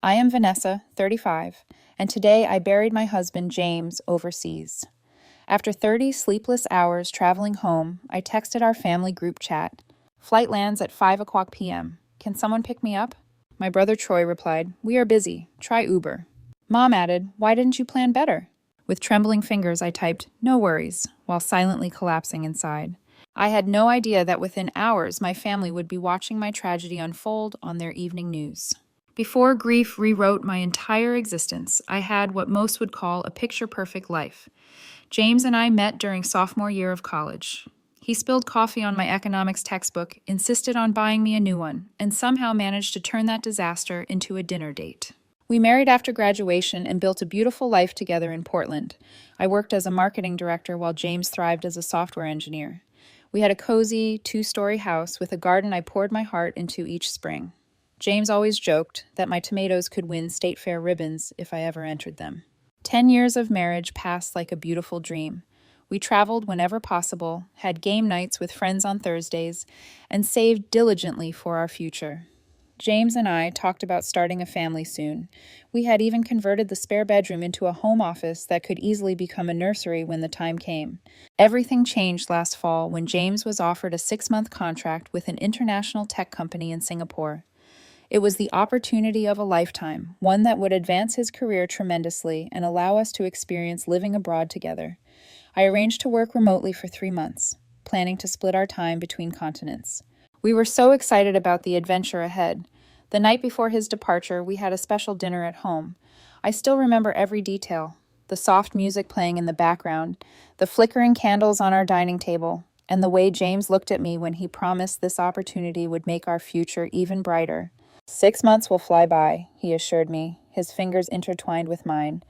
I am Vanessa, 35, and today I buried my husband James overseas. After 30 sleepless hours traveling home, I texted our family group chat. Flight lands at 5 o'clock p.m. Can someone pick me up? My brother Troy replied, "We are busy. Try Uber." Mom added, "Why didn't you plan better?" With trembling fingers, I typed, "No worries," while silently collapsing inside. I had no idea that within hours my family would be watching my tragedy unfold on their evening news. Before grief rewrote my entire existence, I had what most would call a picture-perfect life. James and I met during sophomore year of college. He spilled coffee on my economics textbook, insisted on buying me a new one, and somehow managed to turn that disaster into a dinner date. We married after graduation and built a beautiful life together in Portland. I worked as a marketing director while James thrived as a software engineer. We had a cozy, two-story house with a garden I poured my heart into each spring. James always joked that my tomatoes could win state fair ribbons if I ever entered them. 10 years of marriage passed like a beautiful dream. We traveled whenever possible, had game nights with friends on Thursdays, and saved diligently for our future. James and I talked about starting a family soon. We had even converted the spare bedroom into a home office that could easily become a nursery when the time came. Everything changed last fall when James was offered a 6-month contract with an international tech company in Singapore. It was the opportunity of a lifetime, one that would advance his career tremendously and allow us to experience living abroad together. I arranged to work remotely for 3 months, planning to split our time between continents. We were so excited about the adventure ahead. The night before his departure, we had a special dinner at home. I still remember every detail: the soft music playing in the background, the flickering candles on our dining table, and the way James looked at me when he promised this opportunity would make our future even brighter. 6 months will fly by, he assured me, his fingers intertwined with mine,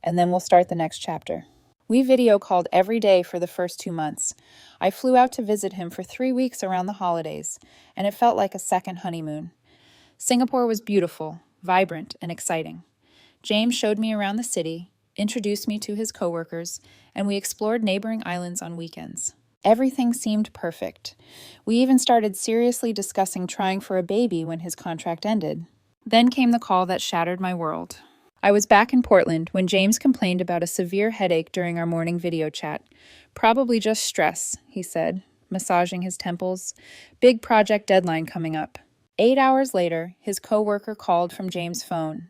and then we'll start the next chapter. We video called every day for the first 2 months. I flew out to visit him for 3 weeks around the holidays, and it felt like a second honeymoon. Singapore was beautiful, vibrant, and exciting. James showed me around the city, introduced me to his coworkers, and we explored neighboring islands on weekends. Everything seemed perfect. We even started seriously discussing trying for a baby when his contract ended. Then came the call that shattered my world. I was back in Portland when James complained about a severe headache during our morning video chat. "Probably just stress," he said, massaging his temples. "Big project deadline coming up." 8 hours later, his coworker called from James' phone.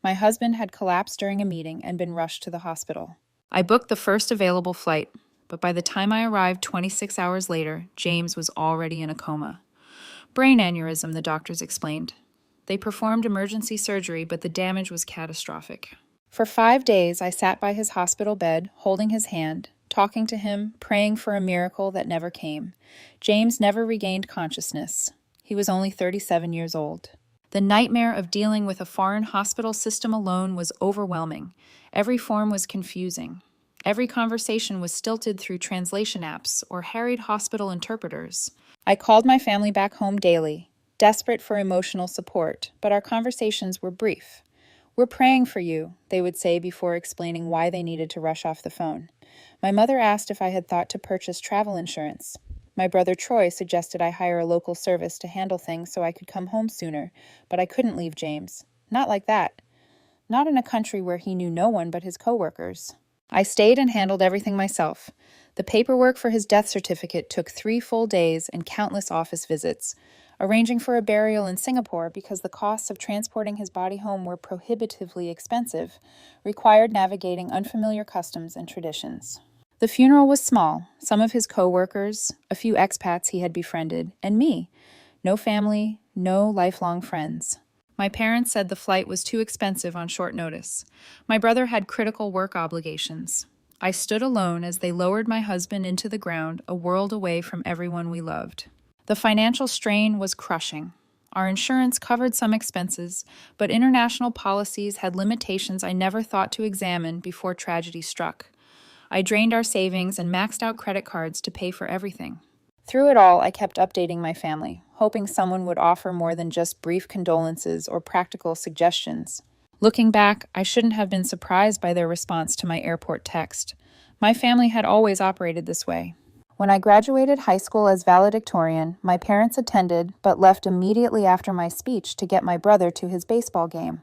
My husband had collapsed during a meeting and been rushed to the hospital. I booked the first available flight, but by the time I arrived 26 hours later, James was already in a coma. "Brain aneurysm," the doctors explained. They performed emergency surgery, but the damage was catastrophic. For 5 days, I sat by his hospital bed, holding his hand, talking to him, praying for a miracle that never came. James never regained consciousness. He was only 37 years old. The nightmare of dealing with a foreign hospital system alone was overwhelming. Every form was confusing. Every conversation was stilted through translation apps or harried hospital interpreters. I called my family back home daily, desperate for emotional support, but our conversations were brief. "We're praying for you," they would say before explaining why they needed to rush off the phone. My mother asked if I had thought to purchase travel insurance. My brother Troy suggested I hire a local service to handle things so I could come home sooner, but I couldn't leave James. Not like that. Not in a country where he knew no one but his coworkers. I stayed and handled everything myself. The paperwork for his death certificate took 3 full days and countless office visits. Arranging for a burial in Singapore, because the costs of transporting his body home were prohibitively expensive, required navigating unfamiliar customs and traditions. The funeral was small: some of his co-workers, a few expats he had befriended, and me. No family, no lifelong friends. My parents said the flight was too expensive on short notice. My brother had critical work obligations. I stood alone as they lowered my husband into the ground, a world away from everyone we loved. The financial strain was crushing. Our insurance covered some expenses, but international policies had limitations I never thought to examine before tragedy struck. I drained our savings and maxed out credit cards to pay for everything. Through it all, I kept updating my family, hoping someone would offer more than just brief condolences or practical suggestions. Looking back, I shouldn't have been surprised by their response to my airport text. My family had always operated this way. When I graduated high school as valedictorian, my parents attended but left immediately after my speech to get my brother to his baseball game.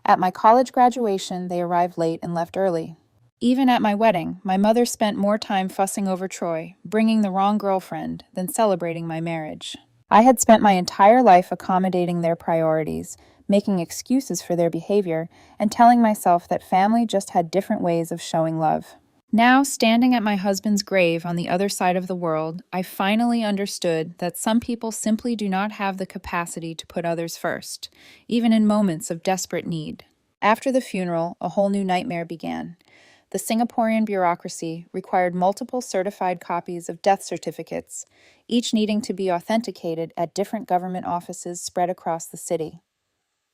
At my college graduation, they arrived late and left early. Even at my wedding, my mother spent more time fussing over Troy, bringing the wrong girlfriend, than celebrating my marriage. I had spent my entire life accommodating their priorities, making excuses for their behavior, and telling myself that family just had different ways of showing love. Now, standing at my husband's grave on the other side of the world, I finally understood that some people simply do not have the capacity to put others first, even in moments of desperate need. After the funeral, a whole new nightmare began. The Singaporean bureaucracy required multiple certified copies of death certificates, each needing to be authenticated at different government offices spread across the city.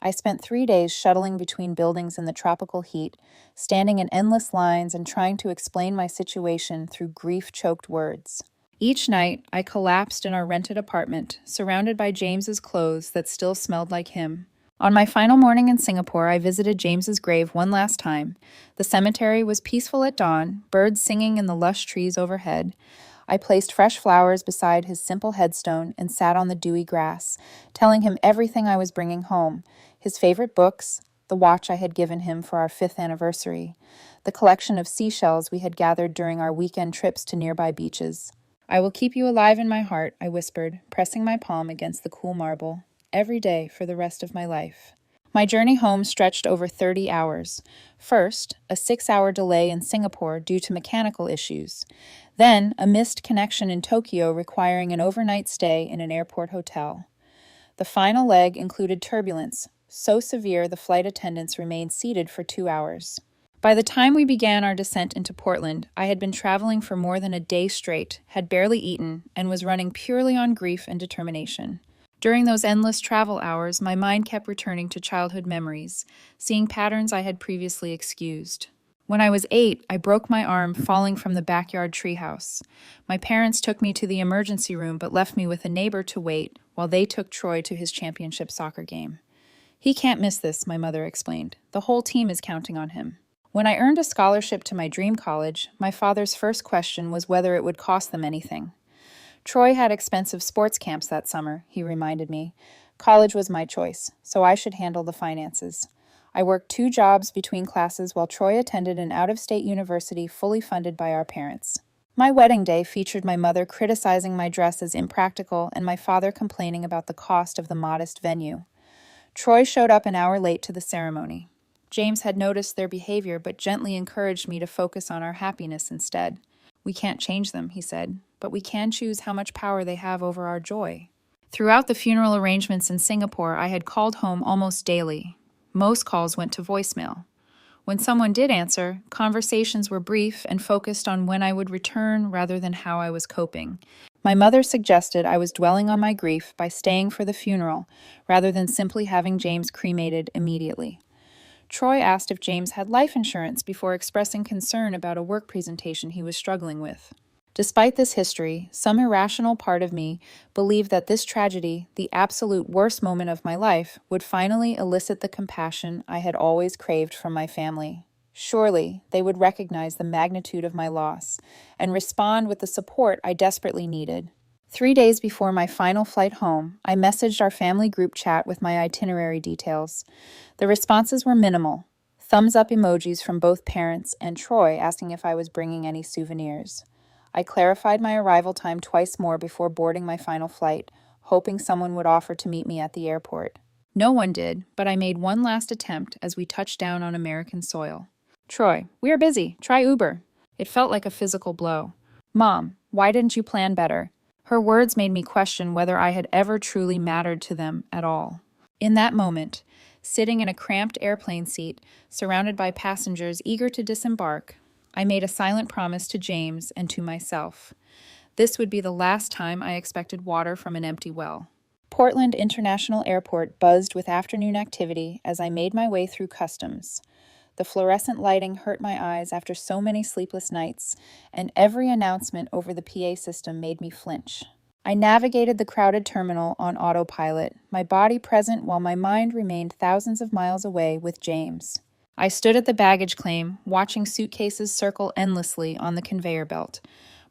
I spent 3 days shuttling between buildings in the tropical heat, standing in endless lines and trying to explain my situation through grief-choked words. Each night, I collapsed in our rented apartment, surrounded by James's clothes that still smelled like him. On my final morning in Singapore, I visited James's grave one last time. The cemetery was peaceful at dawn, birds singing in the lush trees overhead. I placed fresh flowers beside his simple headstone and sat on the dewy grass, telling him everything I was bringing home: his favorite books, the watch I had given him for our 5th anniversary, the collection of seashells we had gathered during our weekend trips to nearby beaches. "I will keep you alive in my heart," I whispered, pressing my palm against the cool marble, "every day for the rest of my life." My journey home stretched over 30 hours. First, a 6-hour delay in Singapore due to mechanical issues. Then, a missed connection in Tokyo requiring an overnight stay in an airport hotel. The final leg included turbulence, so severe the flight attendants remained seated for 2 hours. By the time we began our descent into Portland, I had been traveling for more than a day straight, had barely eaten, and was running purely on grief and determination. During those endless travel hours, my mind kept returning to childhood memories, seeing patterns I had previously excused. When I was 8, I broke my arm falling from the backyard treehouse. My parents took me to the emergency room but left me with a neighbor to wait while they took Troy to his championship soccer game. "He can't miss this," my mother explained. "The whole team is counting on him." When I earned a scholarship to my dream college, my father's first question was whether it would cost them anything. "Troy had expensive sports camps that summer," he reminded me. "College was my choice, so I should handle the finances." I worked 2 jobs between classes while Troy attended an out-of-state university fully funded by our parents. My wedding day featured my mother criticizing my dress as impractical and my father complaining about the cost of the modest venue. Troy showed up an hour late to the ceremony. James had noticed their behavior but gently encouraged me to focus on our happiness instead. "We can't change them," he said, "but we can choose how much power they have over our joy." Throughout the funeral arrangements in Singapore, I had called home almost daily. Most calls went to voicemail. When someone did answer, conversations were brief and focused on when I would return rather than how I was coping. My mother suggested I was dwelling on my grief by staying for the funeral rather than simply having James cremated immediately. Troy asked if James had life insurance before expressing concern about a work presentation he was struggling with. Despite this history, some irrational part of me believed that this tragedy, the absolute worst moment of my life, would finally elicit the compassion I had always craved from my family. Surely, they would recognize the magnitude of my loss and respond with the support I desperately needed. 3 days before my final flight home, I messaged our family group chat with my itinerary details. The responses were minimal. Thumbs-up emojis from both parents and Troy asking if I was bringing any souvenirs. I clarified my arrival time twice more before boarding my final flight, hoping someone would offer to meet me at the airport. No one did, but I made one last attempt as we touched down on American soil. "Troy, we are busy. Try Uber." It felt like a physical blow. "Mom, why didn't you plan better?" Her words made me question whether I had ever truly mattered to them at all. In that moment, sitting in a cramped airplane seat, surrounded by passengers eager to disembark, I made a silent promise to James and to myself. This would be the last time I expected water from an empty well. Portland International Airport buzzed with afternoon activity as I made my way through customs. The fluorescent lighting hurt my eyes after so many sleepless nights, and every announcement over the PA system made me flinch. I navigated the crowded terminal on autopilot, my body present while my mind remained thousands of miles away with James. I stood at the baggage claim, watching suitcases circle endlessly on the conveyor belt.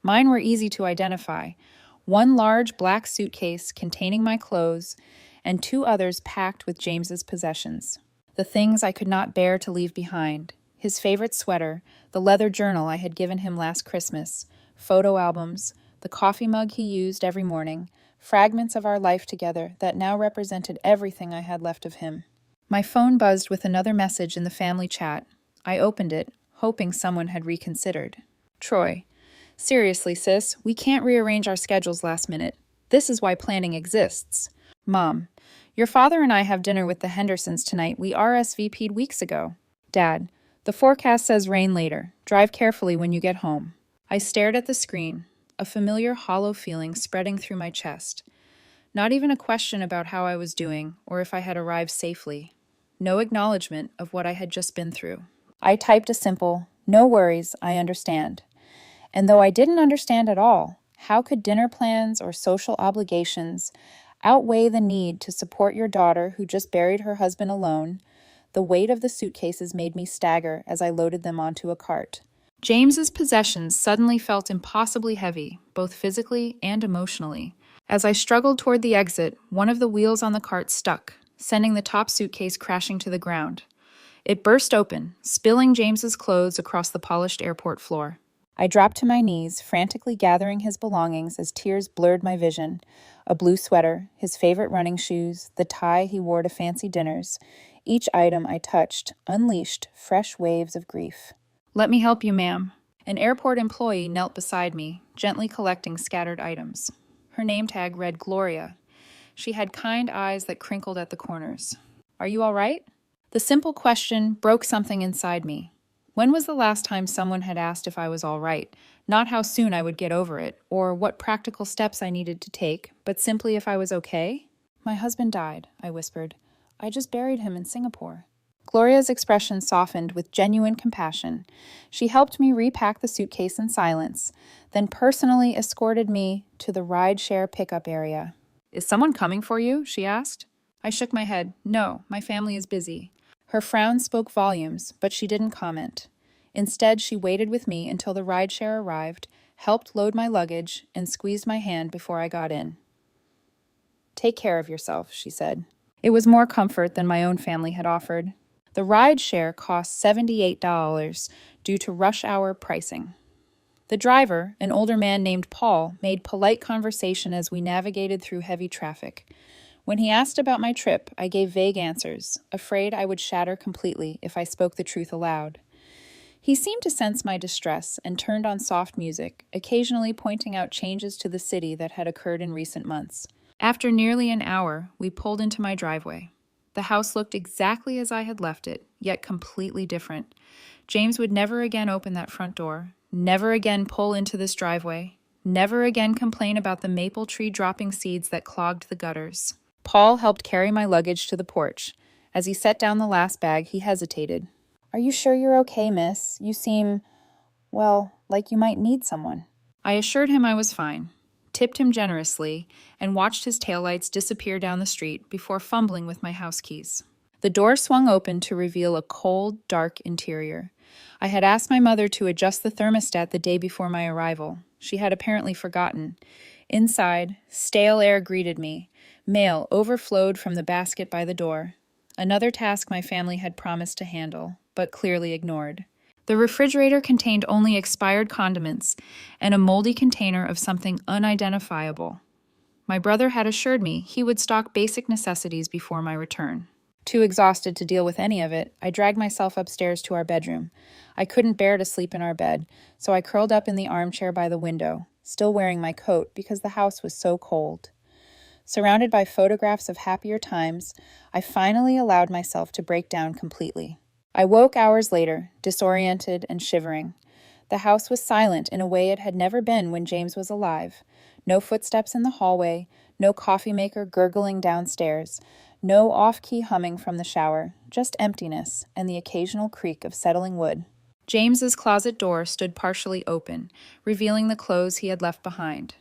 Mine were easy to identify: one large black suitcase containing my clothes, and 2 others packed with James's possessions. The things I could not bear to leave behind. His favorite sweater, the leather journal I had given him last Christmas, photo albums, the coffee mug he used every morning, fragments of our life together that now represented everything I had left of him. My phone buzzed with another message in the family chat. I opened it, hoping someone had reconsidered. Troy. Seriously, sis, we can't rearrange our schedules last minute. This is why planning exists. Mom. Your father and I have dinner with the Hendersons tonight. We RSVP'd weeks ago. Dad. The forecast says rain later. Drive carefully when you get home. I stared at the screen, a familiar hollow feeling spreading through my chest. Not even a question about how I was doing or if I had arrived safely. No acknowledgement of what I had just been through. I typed a simple, "No worries, I understand." And though I didn't understand at all, how could dinner plans or social obligations outweigh the need to support your daughter who just buried her husband alone? The weight of the suitcases made me stagger as I loaded them onto a cart. James's possessions suddenly felt impossibly heavy, both physically and emotionally. As I struggled toward the exit, one of the wheels on the cart stuck, sending the top suitcase crashing to the ground. It burst open, spilling James's clothes across the polished airport floor. I dropped to my knees, frantically gathering his belongings as tears blurred my vision. A blue sweater, his favorite running shoes, the tie he wore to fancy dinners. Each item I touched unleashed fresh waves of grief. "Let me help you, ma'am." An airport employee knelt beside me, gently collecting scattered items. Her name tag read Gloria. She had kind eyes that crinkled at the corners. "Are you all right?" The simple question broke something inside me. When was the last time someone had asked if I was all right, not how soon I would get over it, or what practical steps I needed to take, but simply if I was okay? "My husband died," I whispered. "I just buried him in Singapore." Gloria's expression softened with genuine compassion. She helped me repack the suitcase in silence, then personally escorted me to the ride-share pickup area. "Is someone coming for you?" she asked. I shook my head. "No, my family is busy." Her frown spoke volumes, but she didn't comment. Instead, she waited with me until the rideshare arrived, helped load my luggage, and squeezed my hand before I got in. "Take care of yourself," she said. It was more comfort than my own family had offered. The rideshare cost $78 due to rush hour pricing. The driver, an older man named Paul, made polite conversation as we navigated through heavy traffic. When he asked about my trip, I gave vague answers, afraid I would shatter completely if I spoke the truth aloud. He seemed to sense my distress and turned on soft music, occasionally pointing out changes to the city that had occurred in recent months. After nearly an hour, we pulled into my driveway. The house looked exactly as I had left it, yet completely different. James would never again open that front door, never again pull into this driveway, never again complain about the maple tree dropping seeds that clogged the gutters. Paul helped carry my luggage to the porch. As he set down the last bag, he hesitated. "Are you sure you're okay, miss? You seem, well, like you might need someone." I assured him I was fine, tipped him generously, and watched his taillights disappear down the street before fumbling with my house keys. The door swung open to reveal a cold, dark interior. I had asked my mother to adjust the thermostat the day before my arrival. She had apparently forgotten. Inside, stale air greeted me. Mail overflowed from the basket by the door. Another task my family had promised to handle, but clearly ignored. The refrigerator contained only expired condiments and a moldy container of something unidentifiable. My brother had assured me he would stock basic necessities before my return. Too exhausted to deal with any of it, I dragged myself upstairs to our bedroom. I couldn't bear to sleep in our bed, so I curled up in the armchair by the window, still wearing my coat because the house was so cold. Surrounded by photographs of happier times, I finally allowed myself to break down completely. I woke hours later, disoriented and shivering. The house was silent in a way it had never been when James was alive. No footsteps in the hallway, no coffee maker gurgling downstairs, no off-key humming from the shower, just emptiness and the occasional creak of settling wood. James's closet door stood partially open, revealing the clothes he had left behind.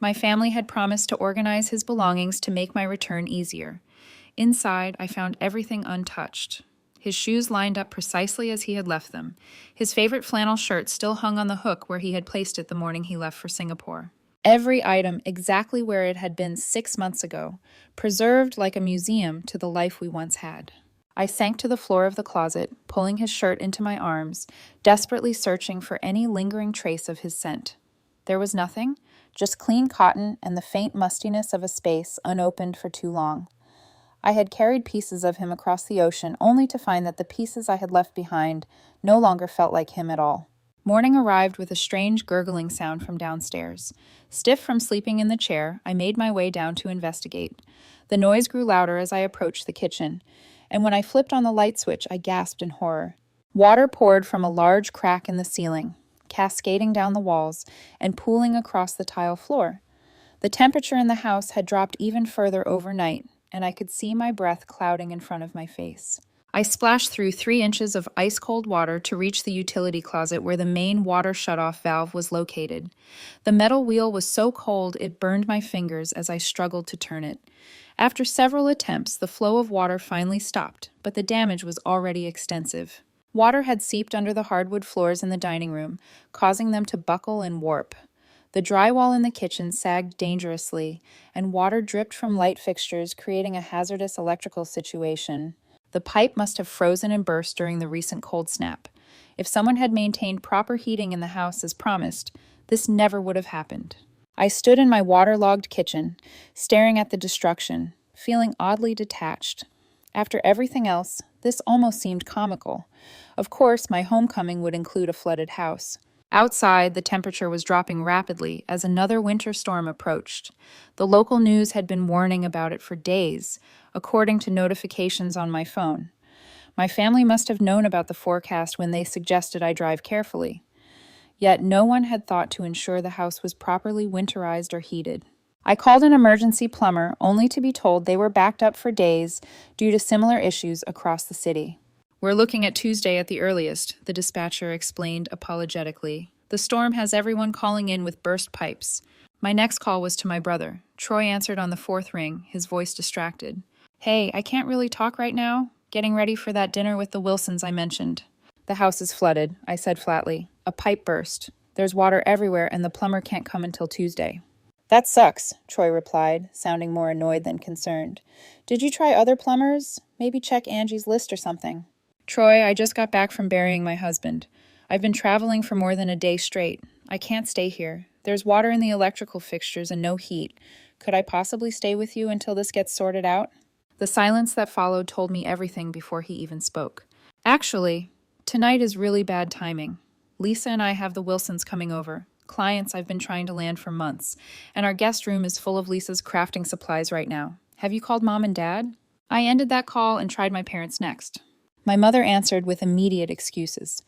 My family had promised to organize his belongings to make my return easier. Inside, I found everything untouched. His shoes lined up precisely as he had left them. His favorite flannel shirt still hung on the hook where he had placed it the morning he left for Singapore. Every item exactly where it had been 6 months ago, preserved like a museum to the life we once had. I sank to the floor of the closet, pulling his shirt into my arms, desperately searching for any lingering trace of his scent. There was nothing, just clean cotton and the faint mustiness of a space unopened for too long. I had carried pieces of him across the ocean only to find that the pieces I had left behind no longer felt like him at all. Morning arrived with a strange gurgling sound from downstairs. Stiff from sleeping in the chair, I made my way down to investigate. The noise grew louder as I approached the kitchen, and when I flipped on the light switch, I gasped in horror. Water poured from a large crack in the ceiling, cascading down the walls and pooling across the tile floor. The temperature in the house had dropped even further overnight, and I could see my breath clouding in front of my face. I splashed through 3 inches of ice-cold water to reach the utility closet where the main water shutoff valve was located. The metal wheel was so cold it burned my fingers as I struggled to turn it. After several attempts, the flow of water finally stopped, but the damage was already extensive. Water had seeped under the hardwood floors in the dining room, causing them to buckle and warp. The drywall in the kitchen sagged dangerously, and water dripped from light fixtures, creating a hazardous electrical situation. The pipe must have frozen and burst during the recent cold snap. If someone had maintained proper heating in the house as promised, this never would have happened. I stood in my waterlogged kitchen, staring at the destruction, feeling oddly detached. After everything else, this almost seemed comical. Of course, my homecoming would include a flooded house. Outside, the temperature was dropping rapidly as another winter storm approached. The local news had been warning about it for days, according to notifications on my phone. My family must have known about the forecast when they suggested I drive carefully. Yet no one had thought to ensure the house was properly winterized or heated. I called an emergency plumber only to be told they were backed up for days due to similar issues across the city. "We're looking at Tuesday at the earliest," the dispatcher explained apologetically. "The storm has everyone calling in with burst pipes." My next call was to my brother. Troy answered on the 4th ring, his voice distracted. "Hey, I can't really talk right now. Getting ready for that dinner with the Wilsons I mentioned." "The house is flooded," I said flatly. "A pipe burst. There's water everywhere and the plumber can't come until Tuesday." "That sucks," Troy replied, sounding more annoyed than concerned. "Did you try other plumbers? Maybe check Angie's list or something." "Troy, I just got back from burying my husband. I've been traveling for more than a day straight. I can't stay here. There's water in the electrical fixtures and no heat. Could I possibly stay with you until this gets sorted out?" The silence that followed told me everything before he even spoke. "Actually, tonight is really bad timing. Lisa and I have the Wilsons coming over, clients I've been trying to land for months, and our guest room is full of Lisa's crafting supplies right now. Have you called Mom and Dad?" I ended that call and tried my parents next. My mother answered with immediate excuses.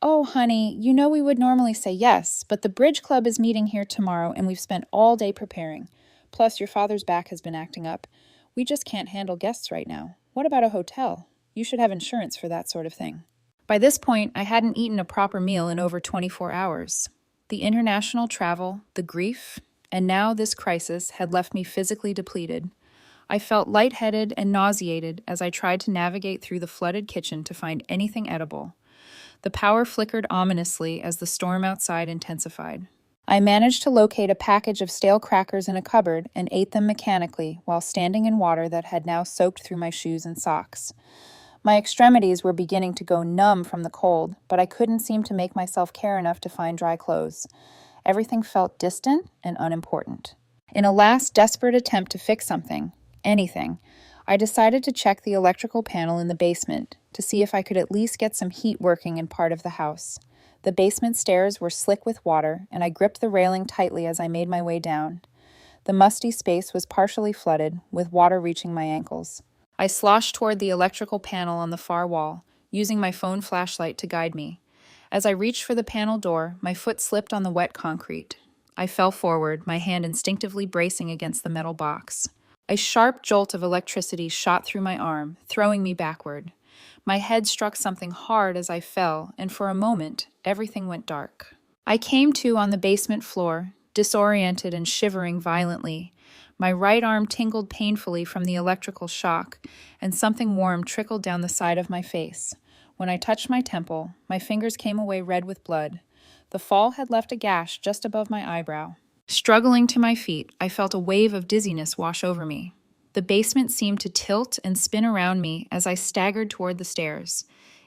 "Oh, honey, you know we would normally say yes, but the bridge club is meeting here tomorrow and we've spent all day preparing. Plus, your father's back has been acting up. We just can't handle guests right now. What about a hotel? You should have insurance for that sort of thing." By this point, I hadn't eaten a proper meal in over 24 hours. The international travel, the grief, and now this crisis had left me physically depleted. I felt lightheaded and nauseated as I tried to navigate through the flooded kitchen to find anything edible. The power flickered ominously as the storm outside intensified. I managed to locate a package of stale crackers in a cupboard and ate them mechanically while standing in water that had now soaked through my shoes and socks. My extremities were beginning to go numb from the cold, but I couldn't seem to make myself care enough to find dry clothes. Everything felt distant and unimportant. In a last desperate attempt to fix something, anything, I decided to check the electrical panel in the basement to see if I could at least get some heat working in part of the house. The basement stairs were slick with water, and I gripped the railing tightly as I made my way down. The musty space was partially flooded, with water reaching my ankles. I sloshed toward the electrical panel on the far wall, using my phone flashlight to guide me. As I reached for the panel door, my foot slipped on the wet concrete. I fell forward, my hand instinctively bracing against the metal box. A sharp jolt of electricity shot through my arm, throwing me backward. My head struck something hard as I fell, and for a moment, everything went dark. I came to on the basement floor, disoriented and shivering violently. My right arm tingled painfully from the electrical shock, and something warm trickled down the side of my face. When I touched my temple, my fingers came away red with blood. The fall had left a gash just above my eyebrow. Struggling to my feet, I felt a wave of dizziness wash over me. The basement seemed to tilt and spin around me as I staggered toward the stairs.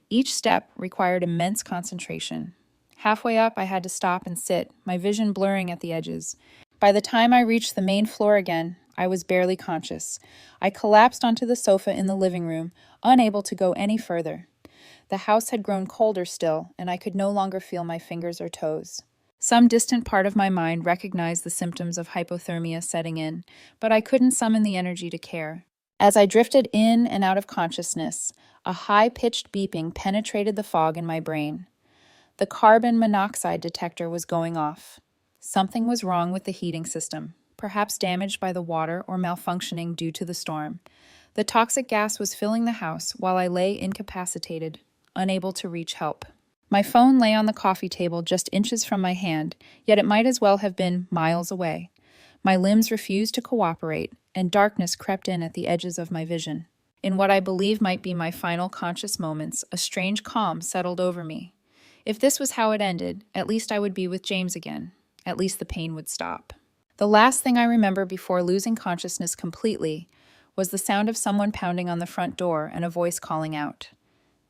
Each step required immense concentration. Halfway up, I had to stop and sit, my vision blurring at the edges. By the time I reached the main floor again, I was barely conscious. I collapsed onto the sofa in the living room, unable to go any further. The house had grown colder still, and I could no longer feel my fingers or toes. Some distant part of my mind recognized the symptoms of hypothermia setting in, but I couldn't summon the energy to care. As I drifted in and out of consciousness, a high-pitched beeping penetrated the fog in my brain. The carbon monoxide detector was going off. Something was wrong with the heating system, perhaps damaged by the water or malfunctioning due to the storm. The toxic gas was filling the house while I lay incapacitated, unable to reach help. My phone lay on the coffee table just inches from my hand, yet it might as well have been miles away. My limbs refused to cooperate, and darkness crept in at the edges of my vision. In what I believe might be my final conscious moments, a strange calm settled over me. If this was how it ended, at least I would be with James again. At least the pain would stop. The last thing I remember before losing consciousness completely was the sound of someone pounding on the front door and a voice calling out.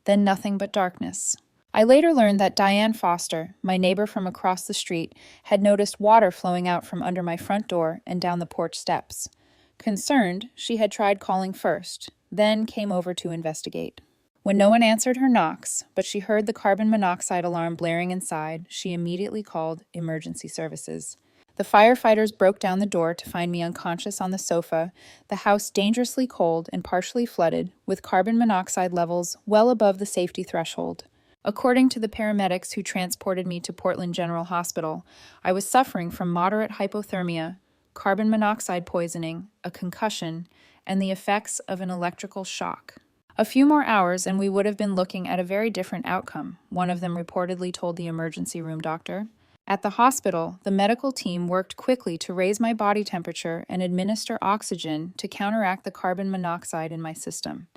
Then nothing but darkness. I later learned that Diane Foster, my neighbor from across the street, had noticed water flowing out from under my front door and down the porch steps. Concerned, she had tried calling first, then came over to investigate. When no one answered her knocks, but she heard the carbon monoxide alarm blaring inside, she immediately called emergency services. The firefighters broke down the door to find me unconscious on the sofa, the house dangerously cold and partially flooded, with carbon monoxide levels well above the safety threshold. According to the paramedics who transported me to Portland General Hospital, I was suffering from moderate hypothermia, carbon monoxide poisoning, a concussion, and the effects of an electrical shock. A few more hours and we would have been looking at a very different outcome, one of them reportedly told the emergency room doctor. At the hospital, the medical team worked quickly to raise my body temperature and administer oxygen to counteract the carbon monoxide in my system.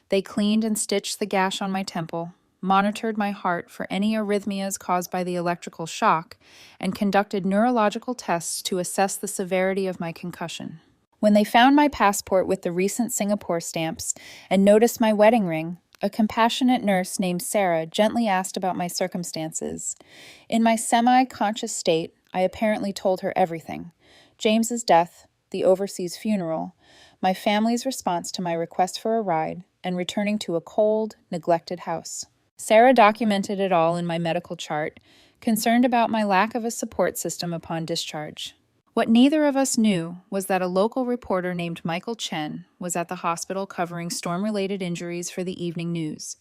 They cleaned and stitched the gash on my temple, monitored my heart for any arrhythmias caused by the electrical shock, and conducted neurological tests to assess the severity of my concussion. When they found my passport with the recent Singapore stamps and noticed my wedding ring, a compassionate nurse named Sarah gently asked about my circumstances. In my semi-conscious state, I apparently told her everything. James's death, the overseas funeral, my family's response to my request for a ride, and returning to a cold, neglected house. Sarah documented it all in my medical chart, concerned about my lack of a support system upon discharge. What neither of us knew was that a local reporter named Michael Chen was at the hospital covering storm-related injuries for the evening news.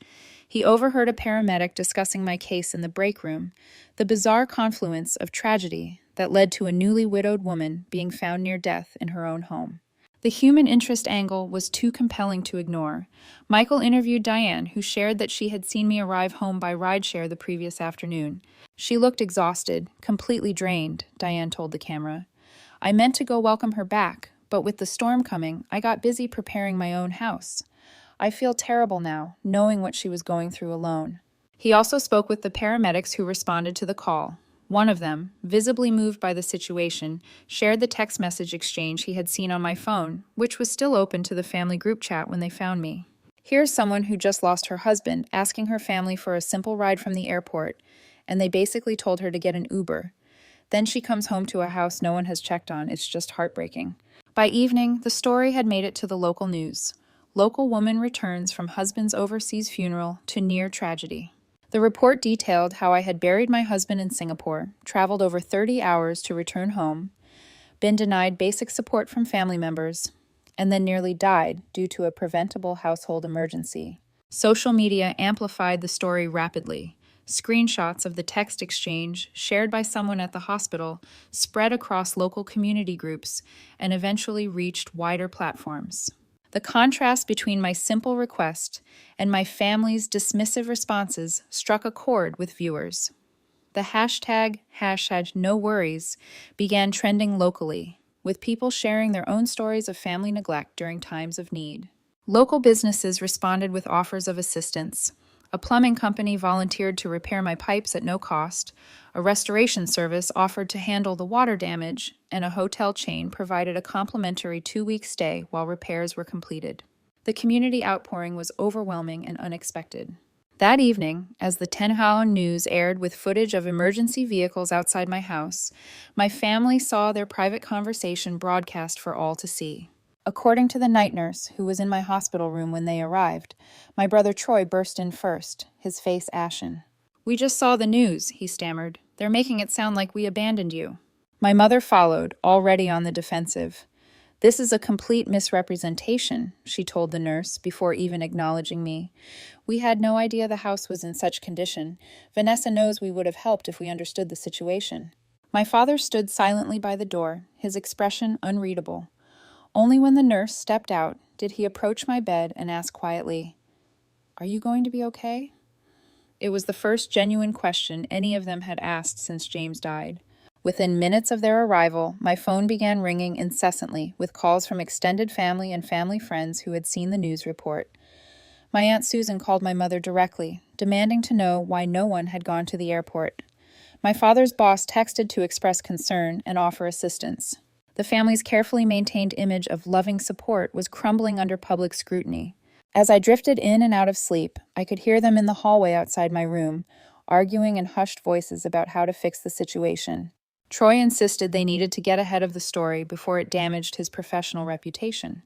He overheard a paramedic discussing my case in the break room, the bizarre confluence of tragedy that led to a newly widowed woman being found near death in her own home. The human interest angle was too compelling to ignore. Michael interviewed Diane, who shared that she had seen me arrive home by rideshare the previous afternoon. She looked exhausted, completely drained, Diane told the camera. I meant to go welcome her back, but with the storm coming, I got busy preparing my own house. I feel terrible now, knowing what she was going through alone. He also spoke with the paramedics who responded to the call. One of them, visibly moved by the situation, shared the text message exchange he had seen on my phone, which was still open to the family group chat when they found me. Here's someone who just lost her husband asking her family for a simple ride from the airport, and they basically told her to get an Uber. Then she comes home to a house no one has checked on. It's just heartbreaking. By evening, the story had made it to the local news. Local woman returns from husband's overseas funeral to near tragedy. The report detailed how I had buried my husband in Singapore, traveled over 30 hours to return home, been denied basic support from family members, and then nearly died due to a preventable household emergency. Social media amplified the story rapidly. Screenshots of the text exchange, shared by someone at the hospital, spread across local community groups and eventually reached wider platforms. The contrast between my simple request and my family's dismissive responses struck a chord with viewers. The hashtag #NoWorries began trending locally, with people sharing their own stories of family neglect during times of need. Local businesses responded with offers of assistance. A plumbing company volunteered to repair my pipes at no cost, a restoration service offered to handle the water damage, and a hotel chain provided a complimentary 2-week stay while repairs were completed. The community outpouring was overwhelming and unexpected. That evening, as the Tenhao News aired with footage of emergency vehicles outside my house, my family saw their private conversation broadcast for all to see. According to the night nurse, who was in my hospital room when they arrived, my brother Troy burst in first, his face ashen. "We just saw the news," he stammered. "They're making it sound like we abandoned you." My mother followed, already on the defensive. "This is a complete misrepresentation," she told the nurse before even acknowledging me. "We had no idea the house was in such condition. Vanessa knows we would have helped if we understood the situation." My father stood silently by the door, his expression unreadable. Only when the nurse stepped out did he approach my bed and ask quietly, "Are you going to be okay?" It was the first genuine question any of them had asked since James died. Within minutes of their arrival, my phone began ringing incessantly with calls from extended family and family friends who had seen the news report. My Aunt Susan called my mother directly, demanding to know why no one had gone to the airport. My father's boss texted to express concern and offer assistance. The family's carefully maintained image of loving support was crumbling under public scrutiny. As I drifted in and out of sleep, I could hear them in the hallway outside my room, arguing in hushed voices about how to fix the situation. Troy insisted they needed to get ahead of the story before it damaged his professional reputation.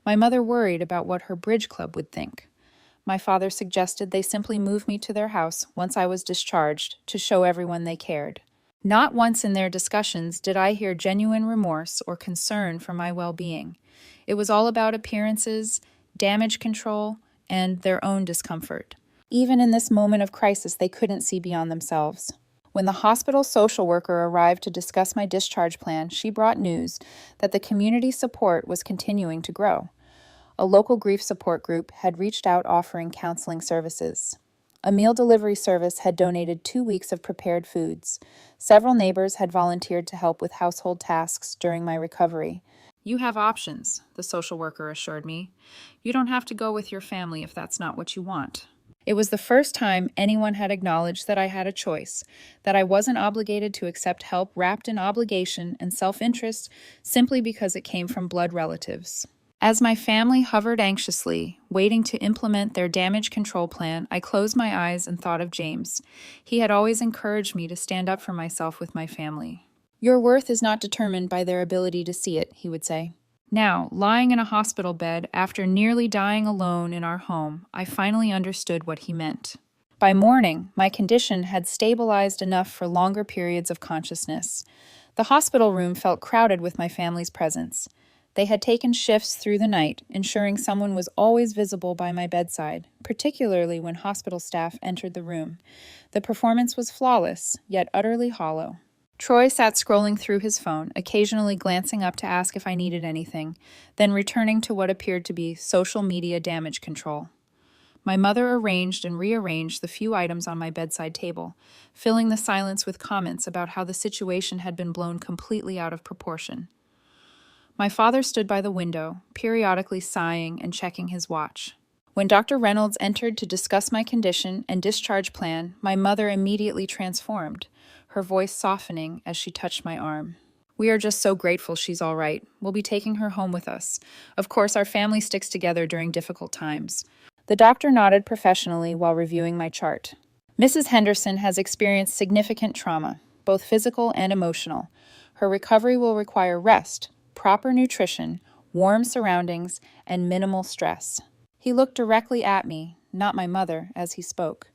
My mother worried about what her bridge club would think. My father suggested they simply move me to their house once I was discharged to show everyone they cared. Not once in their discussions did I hear genuine remorse or concern for my well-being. It was all about appearances, damage control, and their own discomfort. Even in this moment of crisis, they couldn't see beyond themselves. When the hospital social worker arrived to discuss my discharge plan, she brought news that the community support was continuing to grow. A local grief support group had reached out offering counseling services. A meal delivery service had donated 2 weeks of prepared foods. Several neighbors had volunteered to help with household tasks during my recovery. "You have options," the social worker assured me. "You don't have to go with your family if that's not what you want." It was the first time anyone had acknowledged that I had a choice, that I wasn't obligated to accept help wrapped in obligation and self-interest simply because it came from blood relatives. As my family hovered anxiously, waiting to implement their damage control plan, I closed my eyes and thought of James. He had always encouraged me to stand up for myself with my family. "Your worth is not determined by their ability to see it," he would say. Now, lying in a hospital bed after nearly dying alone in our home, I finally understood what he meant. By morning, my condition had stabilized enough for longer periods of consciousness. The hospital room felt crowded with my family's presence. They had taken shifts through the night, ensuring someone was always visible by my bedside, particularly when hospital staff entered the room. The performance was flawless, yet utterly hollow. Troy sat scrolling through his phone, occasionally glancing up to ask if I needed anything, then returning to what appeared to be social media damage control. My mother arranged and rearranged the few items on my bedside table, filling the silence with comments about how the situation had been blown completely out of proportion. My father stood by the window, periodically sighing and checking his watch. When Dr. Reynolds entered to discuss my condition and discharge plan, my mother immediately transformed, her voice softening as she touched my arm. "We are just so grateful she's all right. We'll be taking her home with us. Of course, our family sticks together during difficult times." The doctor nodded professionally while reviewing my chart. "Mrs. Henderson has experienced significant trauma, both physical and emotional. Her recovery will require rest, proper nutrition, warm surroundings, and minimal stress." He looked directly at me, not my mother, as he spoke.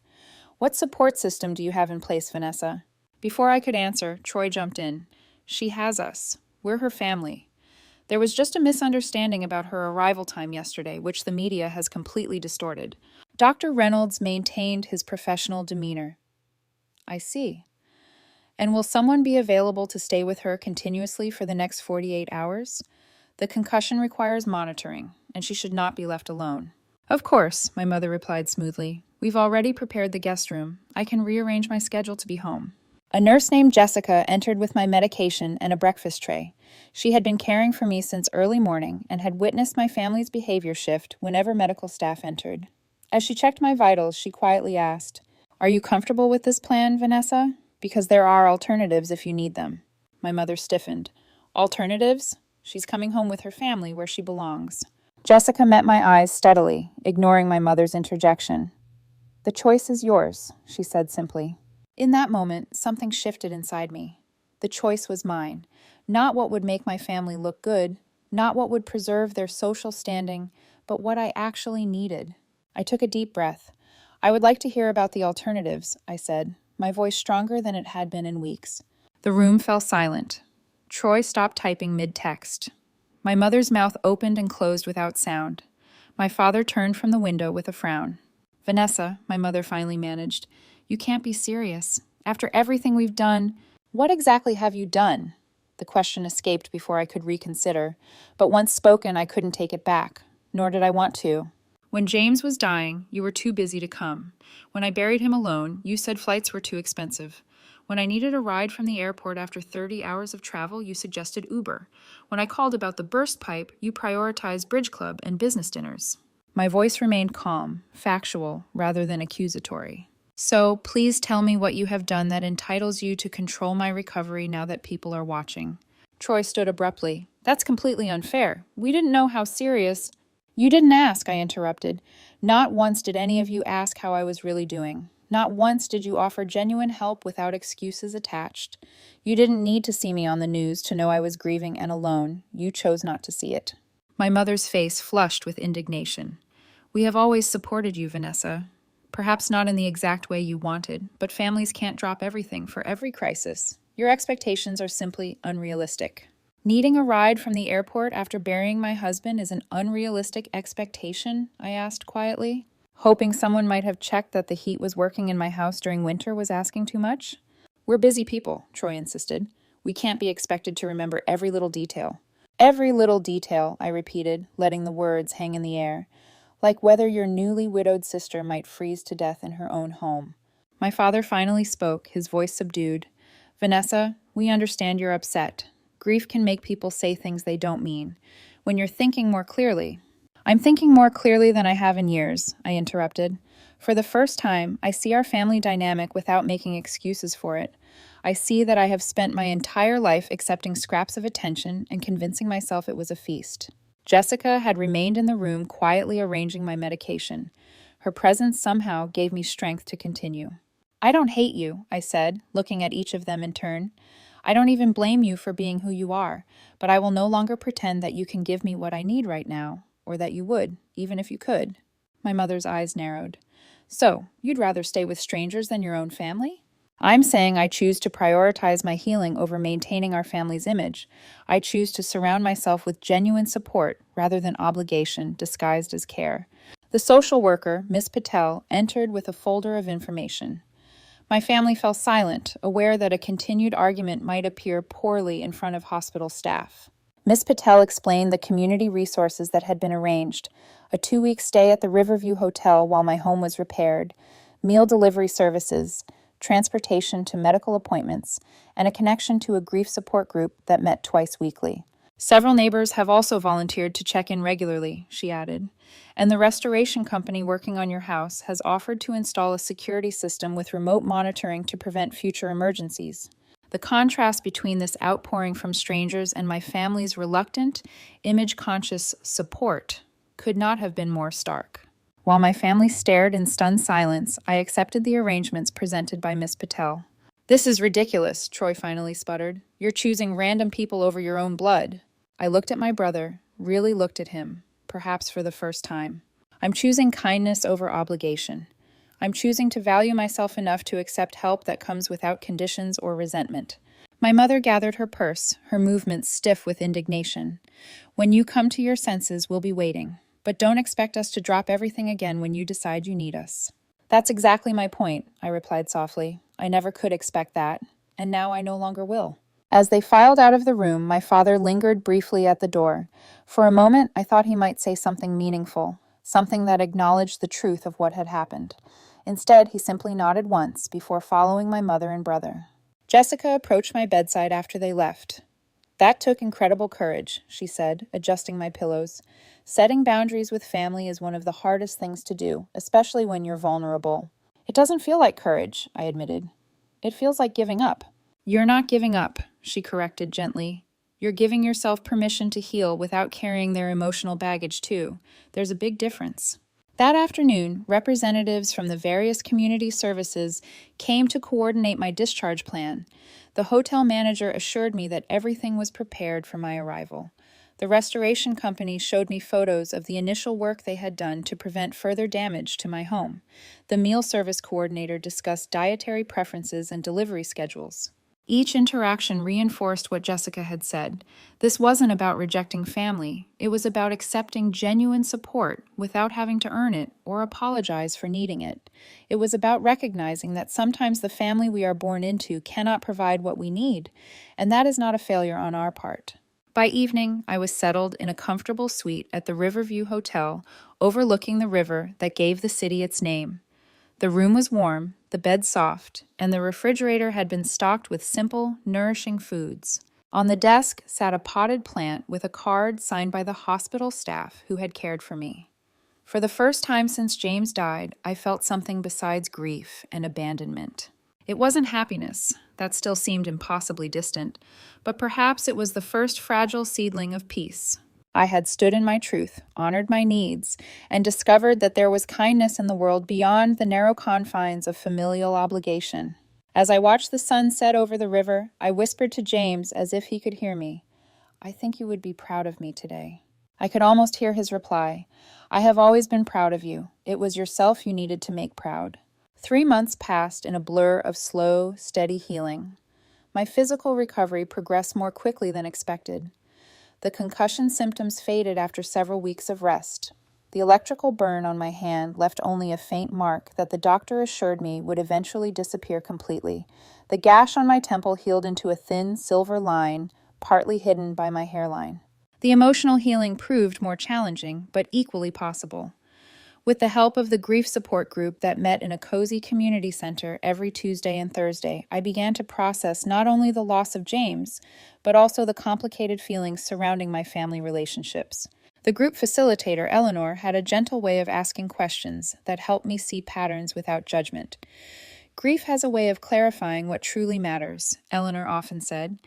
"What support system do you have in place, Vanessa?" Before I could answer, Troy jumped in. "She has us. We're her family. There was just a misunderstanding about her arrival time yesterday, which the media has completely distorted." Dr. Reynolds maintained his professional demeanor. "I see. And will someone be available to stay with her continuously for the next 48 hours? The concussion requires monitoring, and she should not be left alone." "Of course," my mother replied smoothly. "We've already prepared the guest room. I can rearrange my schedule to be home." A nurse named Jessica entered with my medication and a breakfast tray. She had been caring for me since early morning and had witnessed my family's behavior shift whenever medical staff entered. As she checked my vitals, she quietly asked, "Are you comfortable with this plan, Vanessa? Because there are alternatives if you need them." My mother stiffened. Alternatives? She's coming home with her family where she belongs. Jessica met my eyes steadily, ignoring my mother's interjection. "The choice is yours," she said simply. In that moment, something shifted inside me. The choice was mine. Not what would make my family look good, not what would preserve their social standing, but what I actually needed. I took a deep breath. "I would like to hear about the alternatives," I said, my voice stronger than it had been in weeks. The room fell silent. Troy stopped typing mid-text. My mother's mouth opened and closed without sound. My father turned from the window with a frown. "Vanessa," my mother finally managed, "you can't be serious. After everything we've done, what exactly have you done?" The question escaped before I could reconsider, but once spoken, I couldn't take it back, nor did I want to. "When James was dying, you were too busy to come. When I buried him alone, you said flights were too expensive. When I needed a ride from the airport after 30 hours of travel, you suggested Uber. When I called about the burst pipe, you prioritized bridge club and business dinners." My voice remained calm, factual, rather than accusatory. "So, please tell me what you have done that entitles you to control my recovery now that people are watching." Troy stood abruptly. "That's completely unfair. We didn't know how serious—" "You didn't ask," I interrupted. "Not once did any of you ask how I was really doing. Not once did you offer genuine help without excuses attached. You didn't need to see me on the news to know I was grieving and alone. You chose not to see it." My mother's face flushed with indignation. "We have always supported you, Vanessa. Perhaps not in the exact way you wanted, but families can't drop everything for every crisis. Your expectations are simply unrealistic." "Needing a ride from the airport after burying my husband is an unrealistic expectation?" I asked quietly. Hoping someone might have checked that the heat was working in my house during winter was asking too much. "We're busy people," Troy insisted. "We can't be expected to remember every little detail." "Every little detail," I repeated, letting the words hang in the air. "Like whether your newly widowed sister might freeze to death in her own home." My father finally spoke, his voice subdued. "Vanessa, we understand you're upset. Grief can make people say things they don't mean. When you're thinking more clearly—" "I'm thinking more clearly than I have in years," I interrupted. "For the first time, I see our family dynamic without making excuses for it. I see that I have spent my entire life accepting scraps of attention and convincing myself it was a feast." Jessica had remained in the room quietly arranging my medication. Her presence somehow gave me strength to continue. "I don't hate you," I said, looking at each of them in turn. "I don't even blame you for being who you are, but I will no longer pretend that you can give me what I need right now, or that you would, even if you could." My mother's eyes narrowed. "So, you'd rather stay with strangers than your own family?" "I'm saying I choose to prioritize my healing over maintaining our family's image. I choose to surround myself with genuine support rather than obligation disguised as care." The social worker, Miss Patel, entered with a folder of information. My family fell silent, aware that a continued argument might appear poorly in front of hospital staff. Miss Patel explained the community resources that had been arranged: a 2-week stay at the Riverview Hotel while my home was repaired, meal delivery services, transportation to medical appointments, and a connection to a grief support group that met twice weekly. "Several neighbors have also volunteered to check in regularly," she added, "and the restoration company working on your house has offered to install a security system with remote monitoring to prevent future emergencies." The contrast between this outpouring from strangers and my family's reluctant, image-conscious support could not have been more stark. While my family stared in stunned silence, I accepted the arrangements presented by Miss Patel. "This is ridiculous," Troy finally sputtered. "You're choosing random people over your own blood." I looked at my brother, really looked at him, perhaps for the first time. "I'm choosing kindness over obligation. I'm choosing to value myself enough to accept help that comes without conditions or resentment." My mother gathered her purse, her movements stiff with indignation. "When you come to your senses, we'll be waiting. But don't expect us to drop everything again when you decide you need us." "That's exactly my point," I replied softly. "I never could expect that, and now I no longer will." As they filed out of the room, my father lingered briefly at the door. For a moment, I thought he might say something meaningful, something that acknowledged the truth of what had happened. Instead, he simply nodded once before following my mother and brother. Jessica approached my bedside after they left. That took incredible courage, she said, adjusting my pillows. Setting boundaries with family is one of the hardest things to do, especially when you're vulnerable. It doesn't feel like courage, I admitted. It feels like giving up. You're not giving up, she corrected gently. You're giving yourself permission to heal without carrying their emotional baggage, too. There's a big difference. That afternoon, representatives from the various community services came to coordinate my discharge plan. The hotel manager assured me that everything was prepared for my arrival. The restoration company showed me photos of the initial work they had done to prevent further damage to my home. The meal service coordinator discussed dietary preferences and delivery schedules. Each interaction reinforced what Jessica had said. This wasn't about rejecting family. It was about accepting genuine support without having to earn it or apologize for needing it. It was about recognizing that sometimes the family we are born into cannot provide what we need, and that is not a failure on our part. By evening, I was settled in a comfortable suite at the Riverview Hotel, overlooking the river that gave the city its name. The room was warm, the bed soft, and the refrigerator had been stocked with simple, nourishing foods. On the desk sat a potted plant with a card signed by the hospital staff who had cared for me. For the first time since James died, I felt something besides grief and abandonment. It wasn't happiness, that still seemed impossibly distant, but perhaps it was the first fragile seedling of peace. I had stood in my truth, honored my needs, and discovered that there was kindness in the world beyond the narrow confines of familial obligation. As I watched the sun set over the river, I whispered to James as if he could hear me, "I think you would be proud of me today." I could almost hear his reply, "I have always been proud of you. It was yourself you needed to make proud." 3 months passed in a blur of slow, steady healing. My physical recovery progressed more quickly than expected. The concussion symptoms faded after several weeks of rest. The electrical burn on my hand left only a faint mark that the doctor assured me would eventually disappear completely. The gash on my temple healed into a thin silver line, partly hidden by my hairline. The emotional healing proved more challenging, but equally possible. With the help of the grief support group that met in a cozy community center every Tuesday and Thursday, I began to process not only the loss of James, but also the complicated feelings surrounding my family relationships. The group facilitator, Eleanor, had a gentle way of asking questions that helped me see patterns without judgment. "Grief has a way of clarifying what truly matters," Eleanor often said.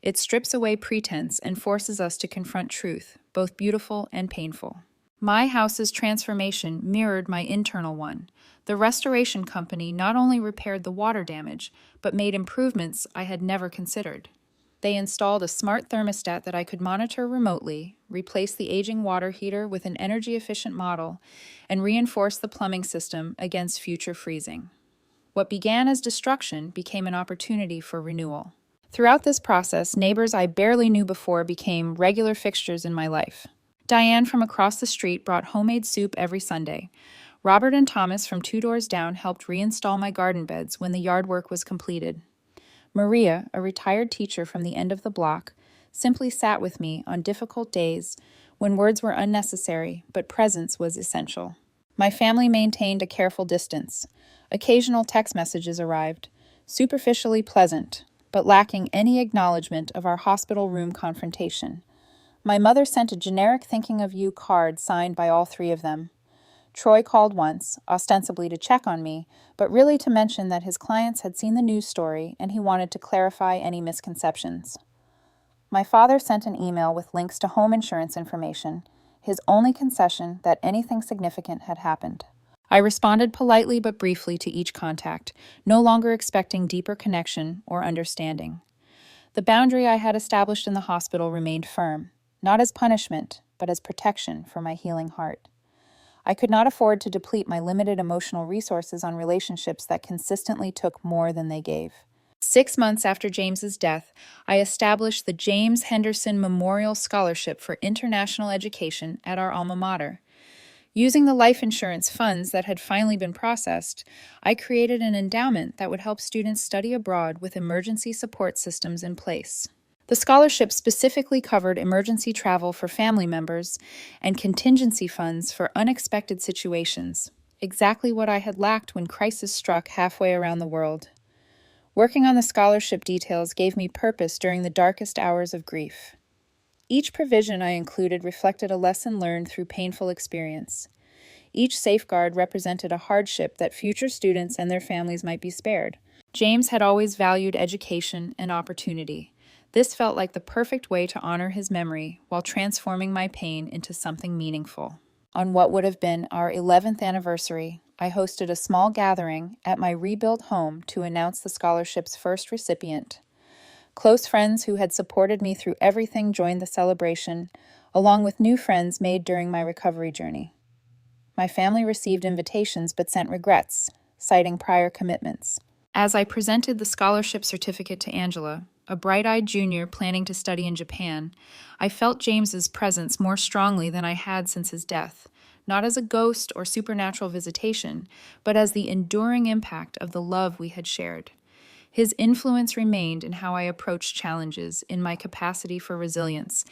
"It strips away pretense and forces us to confront truth, both beautiful and painful." My house's transformation mirrored my internal one. The restoration company not only repaired the water damage, but made improvements I had never considered. They installed a smart thermostat that I could monitor remotely, replaced the aging water heater with an energy-efficient model, and reinforced the plumbing system against future freezing. What began as destruction became an opportunity for renewal. Throughout this process, neighbors I barely knew before became regular fixtures in my life. Diane from across the street brought homemade soup every Sunday. Robert and Thomas from 2 doors down helped reinstall my garden beds when the yard work was completed. Maria, a retired teacher from the end of the block, simply sat with me on difficult days when words were unnecessary, but presence was essential. My family maintained a careful distance. Occasional text messages arrived, superficially pleasant, but lacking any acknowledgement of our hospital room confrontation. My mother sent a generic thinking of you card signed by all 3 of them. Troy called once, ostensibly to check on me, but really to mention that his clients had seen the news story and he wanted to clarify any misconceptions. My father sent an email with links to home insurance information, his only concession that anything significant had happened. I responded politely but briefly to each contact, no longer expecting deeper connection or understanding. The boundary I had established in the hospital remained firm, not as punishment, but as protection for my healing heart. I could not afford to deplete my limited emotional resources on relationships that consistently took more than they gave. 6 months after James's death, I established the James Henderson Memorial Scholarship for International Education at our alma mater. Using the life insurance funds that had finally been processed, I created an endowment that would help students study abroad with emergency support systems in place. The scholarship specifically covered emergency travel for family members and contingency funds for unexpected situations, exactly what I had lacked when crisis struck halfway around the world. Working on the scholarship details gave me purpose during the darkest hours of grief. Each provision I included reflected a lesson learned through painful experience. Each safeguard represented a hardship that future students and their families might be spared. James had always valued education and opportunity. This felt like the perfect way to honor his memory while transforming my pain into something meaningful. On what would have been our 11th anniversary, I hosted a small gathering at my rebuilt home to announce the scholarship's first recipient. Close friends who had supported me through everything joined the celebration, along with new friends made during my recovery journey. My family received invitations but sent regrets, citing prior commitments. As I presented the scholarship certificate to Angela, a bright-eyed junior planning to study in Japan, I felt James's presence more strongly than I had since his death, not as a ghost or supernatural visitation, but as the enduring impact of the love we had shared. His influence remained in how I approached challenges, in my capacity for resilience,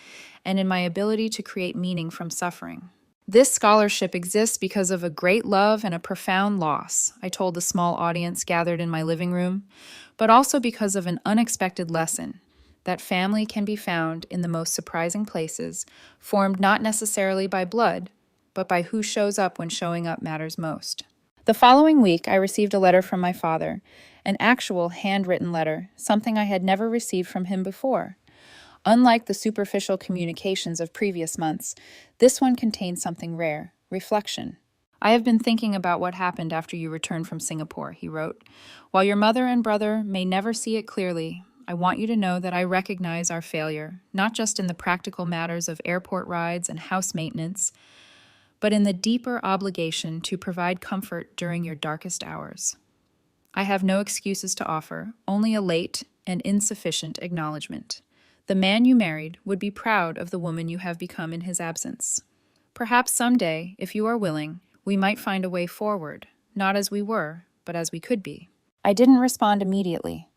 and in my ability to create meaning from suffering. This scholarship exists because of a great love and a profound loss, I told the small audience gathered in my living room, but also because of an unexpected lesson, that family can be found in the most surprising places, formed not necessarily by blood, but by who shows up when showing up matters most. The following week, I received a letter from my father, an actual handwritten letter, something I had never received from him before. Unlike the superficial communications of previous months, this one contained something rare, reflection. I have been thinking about what happened after you returned from Singapore, he wrote. While your mother and brother may never see it clearly, I want you to know that I recognize our failure, not just in the practical matters of airport rides and house maintenance, but in the deeper obligation to provide comfort during your darkest hours. I have no excuses to offer, only a late and insufficient acknowledgement. The man you married would be proud of the woman you have become in his absence. Perhaps someday, if you are willing, we might find a way forward, not as we were, but as we could be. I didn't respond immediately.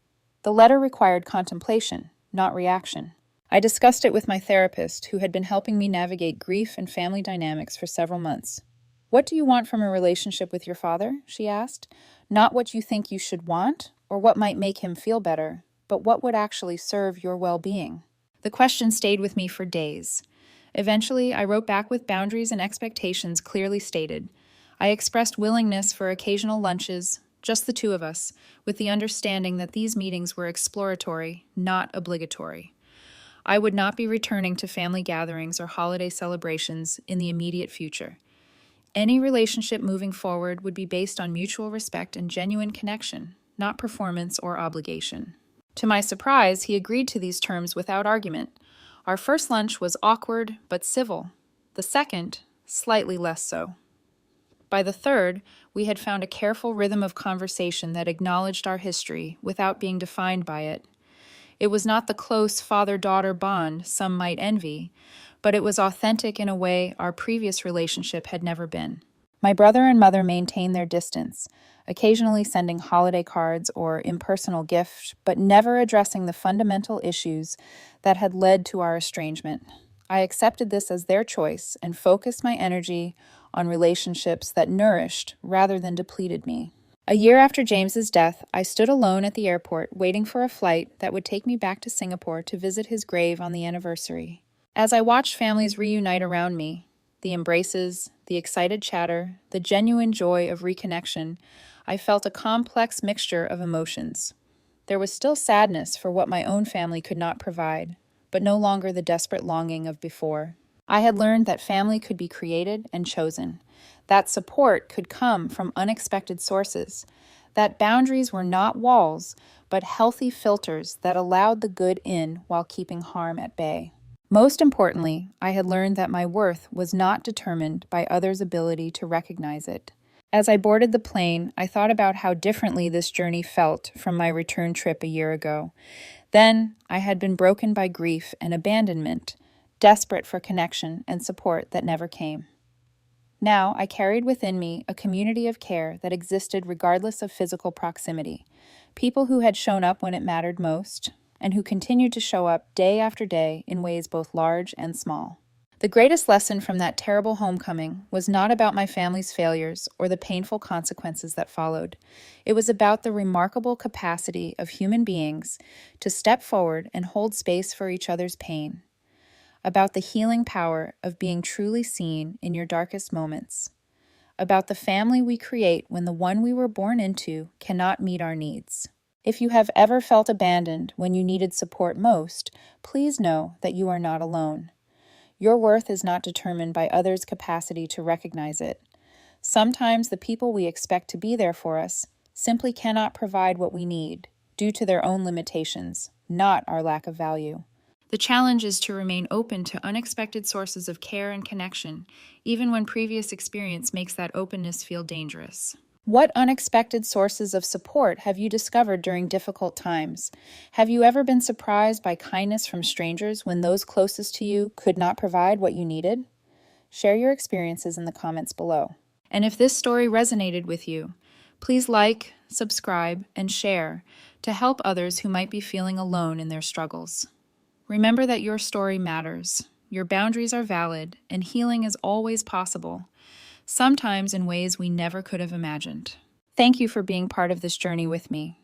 The letter required contemplation, not reaction. I discussed it with my therapist, who had been helping me navigate grief and family dynamics for several months. What do you want from a relationship with your father? She asked. Not what you think you should want, or what might make him feel better, but what would actually serve your well-being. The question stayed with me for days. Eventually, I wrote back with boundaries and expectations clearly stated. I expressed willingness for occasional lunches, just the two of us, with the understanding that these meetings were exploratory, not obligatory. I would not be returning to family gatherings or holiday celebrations in the immediate future. Any relationship moving forward would be based on mutual respect and genuine connection, not performance or obligation. To my surprise, he agreed to these terms without argument. Our first lunch was awkward but civil. The second, slightly less so. By the third, we had found a careful rhythm of conversation that acknowledged our history without being defined by it. It was not the close father-daughter bond some might envy, but it was authentic in a way our previous relationship had never been. My brother and mother maintained their distance, occasionally sending holiday cards or impersonal gifts, but never addressing the fundamental issues that had led to our estrangement. I accepted this as their choice and focused my energy on relationships that nourished rather than depleted me. A year after James's death, I stood alone at the airport waiting for a flight that would take me back to Singapore to visit his grave on the anniversary. As I watched families reunite around me, the embraces, the excited chatter, the genuine joy of reconnection, I felt a complex mixture of emotions. There was still sadness for what my own family could not provide, but no longer the desperate longing of before. I had learned that family could be created and chosen, that support could come from unexpected sources, that boundaries were not walls, but healthy filters that allowed the good in while keeping harm at bay. Most importantly, I had learned that my worth was not determined by others' ability to recognize it. As I boarded the plane, I thought about how differently this journey felt from my return trip a year ago. Then, I had been broken by grief and abandonment, desperate for connection and support that never came. Now, I carried within me a community of care that existed regardless of physical proximity, people who had shown up when it mattered most, and who continued to show up day after day in ways both large and small. The greatest lesson from that terrible homecoming was not about my family's failures or the painful consequences that followed. It was about the remarkable capacity of human beings to step forward and hold space for each other's pain, about the healing power of being truly seen in your darkest moments, about the family we create when the one we were born into cannot meet our needs. If you have ever felt abandoned when you needed support most, please know that you are not alone. Your worth is not determined by others' capacity to recognize it. Sometimes the people we expect to be there for us simply cannot provide what we need due to their own limitations, not our lack of value. The challenge is to remain open to unexpected sources of care and connection, even when previous experience makes that openness feel dangerous. What unexpected sources of support have you discovered during difficult times? Have you ever been surprised by kindness from strangers when those closest to you could not provide what you needed? Share your experiences in the comments below. And if this story resonated with you, please like, subscribe, and share to help others who might be feeling alone in their struggles. Remember that your story matters, your boundaries are valid, and healing is always possible, sometimes in ways we never could have imagined. Thank you for being part of this journey with me.